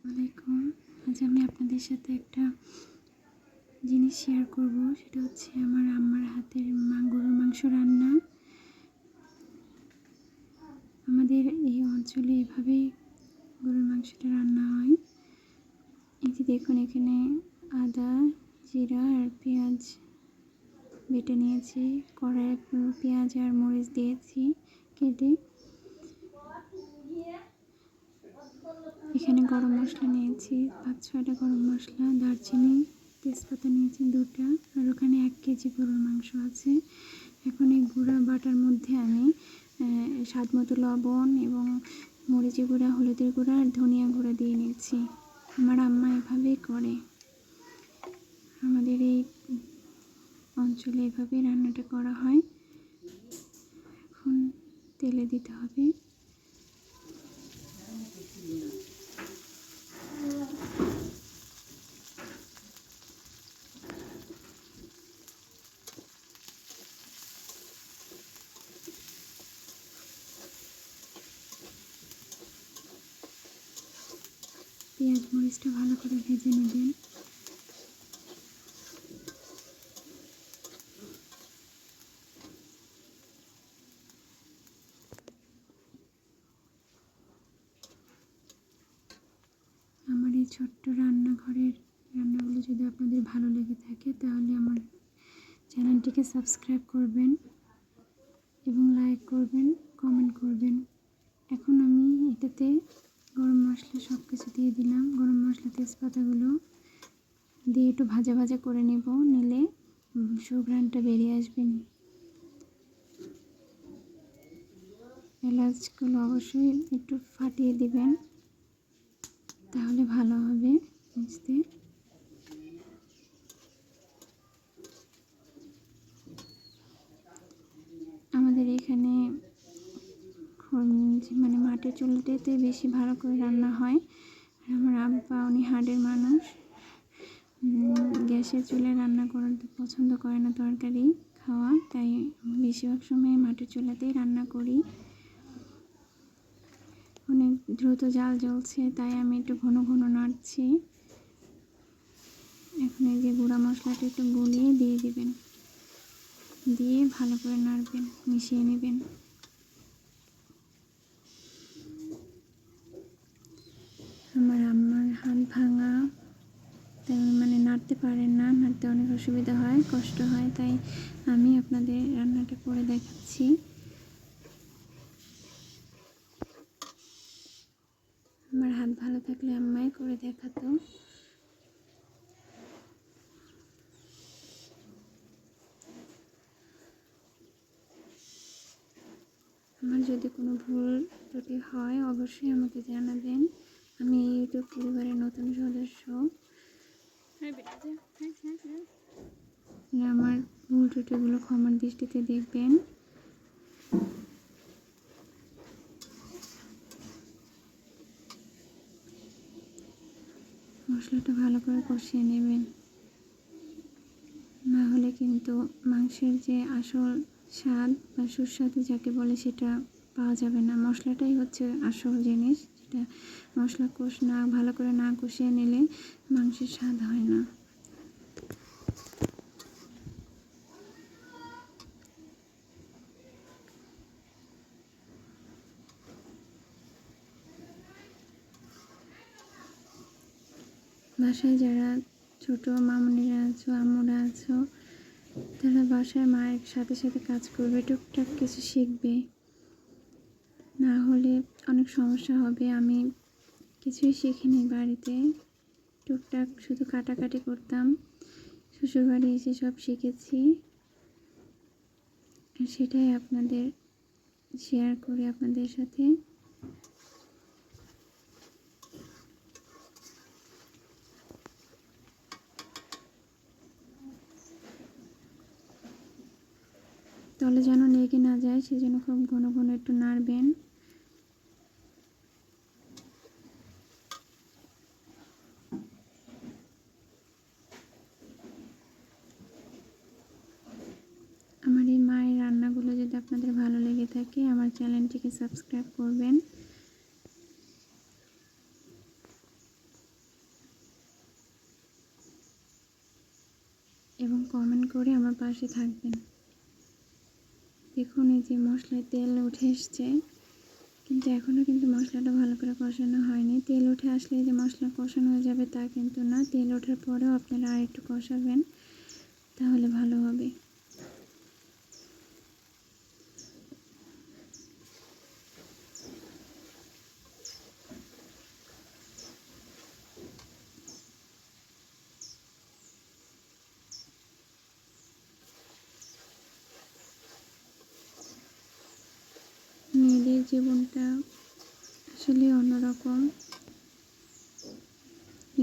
আলাইকুম। আজ আমি আপনাদের সাথে একটা জিনিস শেয়ার করব, সেটা হচ্ছে আমার আম্মার হাতের গরুর মাংস রান্না। আমাদের এই অঞ্চলে এভাবেই গরুর মাংসটা রান্না হয়। এই যে দেখুন, এখানে আদা, জিরা আর পেঁয়াজ বেটে নিয়েছি। কড়াইয়ে পেঁয়াজ আর মরিচ দিয়েছি কেটে। এখানে গরম মশলা নিয়েছি 5-6টা গরম মশলা, দারচিনি, তেজপাতা নিয়েছি 2টা, আর ওখানে 1 কেজি গরুর মাংস আছে। এখন এই গুঁড়া বাটার মধ্যে আমি স্বাদ মতো লবণ এবং মরিচের গুঁড়া, হলুদের গুঁড়া আর ধনিয়া গুঁড়া দিয়ে নিচ্ছি। আমার আম্মা এভাবেই করে। আমাদের এই অঞ্চলে এভাবেই রান্নাটা করা হয়। এখন তেলে দিতে হবে। পেঁয়াজ মরিচটা ভালো করে ভেজে নেবেন। আমার এই ছোট্ট রান্নাঘরের রান্নাগুলো যদি আপনাদের ভালো লেগে থাকে, তাহলে আমার চ্যানেলটিকে সাবস্ক্রাইব করবেন এবং লাইক করবেন, কমেন্ট করবেন। এখন আমি এটাতে গরম মশলা সব কিছু দিয়ে দিলাম। গরম মশলা, তেজপাতাগুলো দিয়ে একটু ভাজা ভাজা করে নিলে সুঘ্রাণটা বেরিয়ে আসবে। এলাচগুলো অবশ্যই একটু ফাটিয়ে দিবেন, তাহলে ভালো হবে বুঝতে। আমাদের এখানে মানে মাটির চুলাটাতে বেশি ভালো করে রান্না হয়। আর আমার আব্বা উনি হাড়ের মানুষ, গ্যাসের চুলায় রান্না করতে পছন্দ করে না তরকারি খাওয়া, তাই বেশিরভাগ সময় মাটির চুলাতেই রান্না করি। অনেক দ্রুত জাল জ্বলছে, তাই আমি একটু ঘন ঘন নাড়ছি। এখন এই যে গুঁড়া মশলাটা একটু গুলিয়ে দিয়ে দিবেন, দিয়ে ভালো করে নাড়বেন, মিশিয়ে নেবেন। আমার আম্মার হাত ভাঙা, তাই মানে নাড়তে পারেন না, নাড়তে অনেক অসুবিধা হয়, কষ্ট হয়, তাই আমি আপনাদের রান্নাটা করে দেখাচ্ছি। আমার হাত ভালো থাকলে আম্মাই করে দেখাতো। আমার যদি কোনো ভুল ত্রুটি হয় অবশ্যই আমাকে জানাবেন। আমি ইউটিউব পরিবারের নতুন সদস্য। আমার ভুল ত্রুটিগুলো ক্ষমার দৃষ্টিতে দেখবেন। মশলাটা ভালো করে কষিয়ে নেবেন, না হলে কিন্তু মাংসের যে আসল স্বাদ বা সুস্বাদু যাকে বলে সেটা পাওয়া যাবে না। মশলাটাই হচ্ছে আসল জিনিস, যেটা মশলা ভালো করে না কষিয়ে নিলে মাংসের স্বাদ হয় না। বাসায় যারা ছোটো মামুনিরা আছো, আম্মুরা আছো, তারা বাসায় মায়ের সাথে সাথে কাজ করবে, টুকটাক কিছু শিখবে, না হলে অনেক সমস্যা হবে। আমি কিছুই শিখিনি বাড়িতে, টুকটাক শুধু কাটাকাটি করতাম। শ্বশুরবাড়ি এসে সব শিখেছি, আর সেটাই আপনাদের শেয়ার করি আপনাদের সাথে। তলে যেন লেগে না যায়, সেজন্য খুব ঘন ঘন একটু নাড়বেন। আমার এই মায়ের রান্নাগুলো যদি আপনাদের ভালো লেগে থাকে, আমার চ্যানেলটিকে সাবস্ক্রাইব করবেন। কমেন্ট করে আমার পাশে থাকবেন। দেখুন এই যে মশলায় তেল উঠে এসছে, কিন্তু এখনও কিন্তু মশলাটা ভালো করে কষানো হয়নি। তেল উঠে আসলে যে মশলা কষানো হয়ে যাবে তা কিন্তু না, তেল ওঠার পরেও আপনারা আর একটু কষাবেন, তাহলে ভালো হবে। মেয়েদের জীবনটা আসলে অন্যরকম,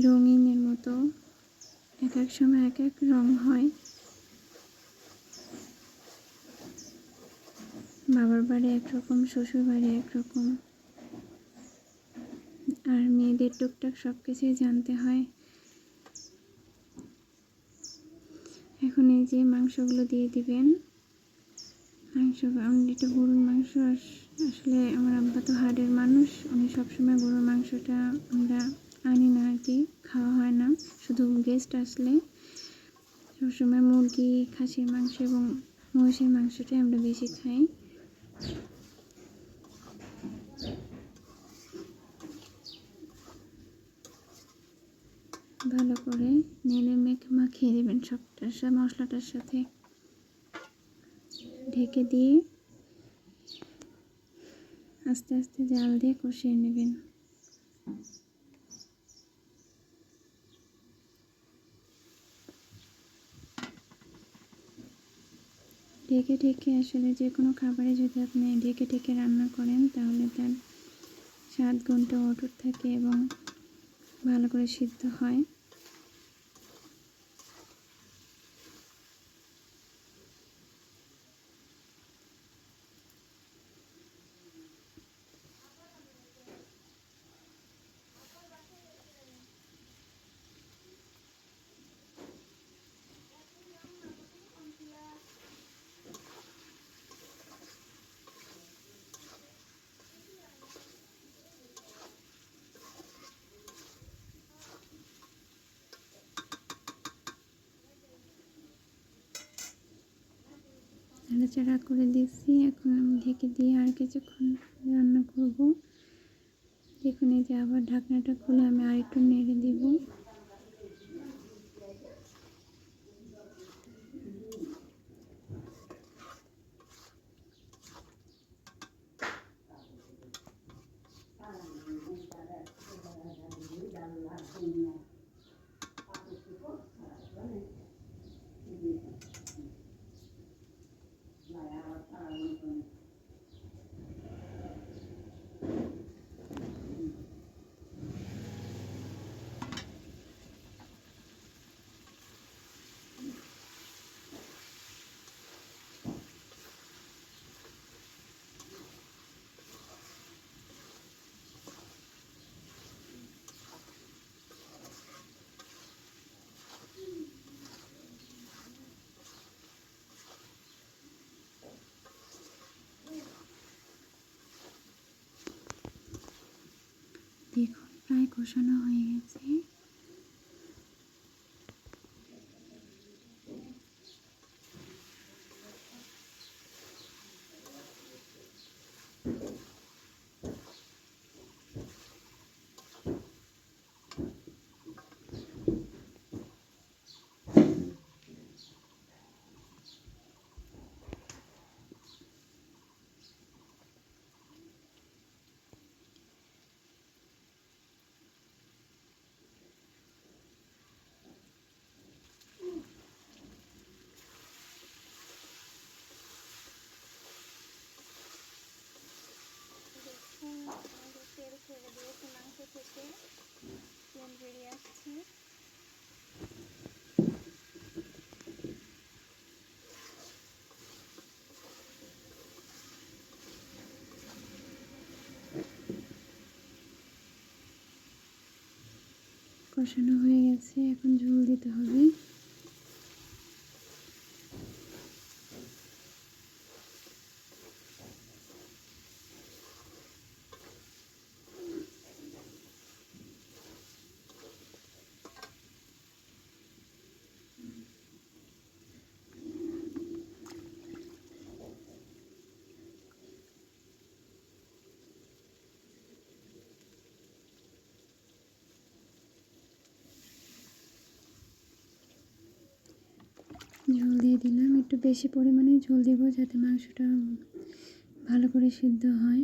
রঙিনের মতো, এক এক সময় এক এক রং হয়। বাবার বাড়ি একরকম, শ্বশুর বাড়ি একরকম, আর মেয়েদের টুকটাক সব কিছুই জানতে হয়। এখন এই যে মাংসগুলো দিয়ে দিবেন। এটা গরুর মাংস, আসলে আমার আব্বা তো হাড়ের মানুষ, উনি সবসময় গরুর মাংসটা আমরা আনি না আর কি, খাওয়া হয় না। শুধু গেস্ট আসলে সবসময় মুরগি, খাসির মাংস এবং মহিষের মাংসটাই আমরা বেশি খাই। ভালো করে নেড়ে মাখিয়ে দেবেন সবটার মশলাটার সাথে। ঢেকে দিয়ে আস্তে আস্তে জাল দিয়ে কষিয়ে নেবেন। ঢেকে ঢেকে আসলে যে কোনো খাবারে যদি আপনি ঢেকে ঢেকে রান্না করেন তাহলে তার স্বাদ গুণটা অটুট থাকে এবং ভালো করে সিদ্ধ হয়। নাড়াচাড়া করে দিচ্ছি। এখন আমি ঢেকে দিয়ে আর কিছুক্ষণ রান্না করব। দেখুন এই যে আবার ঢাকনাটা খুলে আমি আর একটু নেড়ে দেব। দেখুন প্রায় কষানো হয়ে গেছে। তেল ছেড়ে দিয়েছে মাংস থেকে, তেল বেরিয়ে আসছে। কষানো হয়ে গেছে, এখন ঝোল দিতে হবে। দিয়ে দিলাম। একটু বেশি পরিমাণে ঝোল দেব যাতে মাংসটা ভালো করে সিদ্ধ হয়।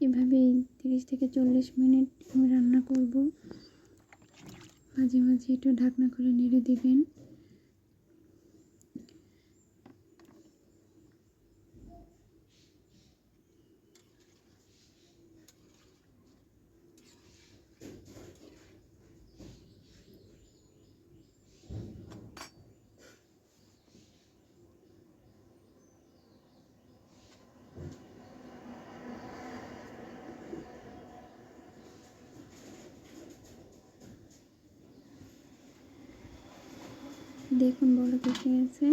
এভাবেই 30 থেকে 40 মিনিট আমি রান্না করব। মাঝে মাঝে একটু ঢাকনা খুলে নেড়ে দিবেন। দেখুন বলক এসে গেছে।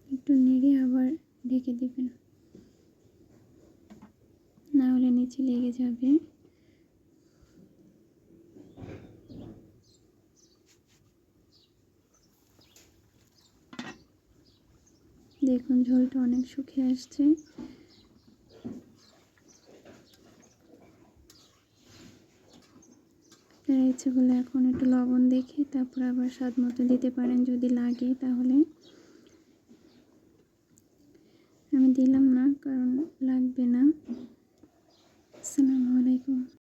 একটু নেড়ে আবার ঢেকে দিবেন, না হলে নিচে লেগে যাবে। দেখুন ঝোলটা অনেক শুকিয়ে আসছে। আপনারা ইচ্ছে করলে এখন একটু লবণ দেখে তারপর আবার স্বাদ মতো দিতে পারেন যদি লাগে তাহলে। আমি দিলাম না কারণ লাগবে না। আসসালামু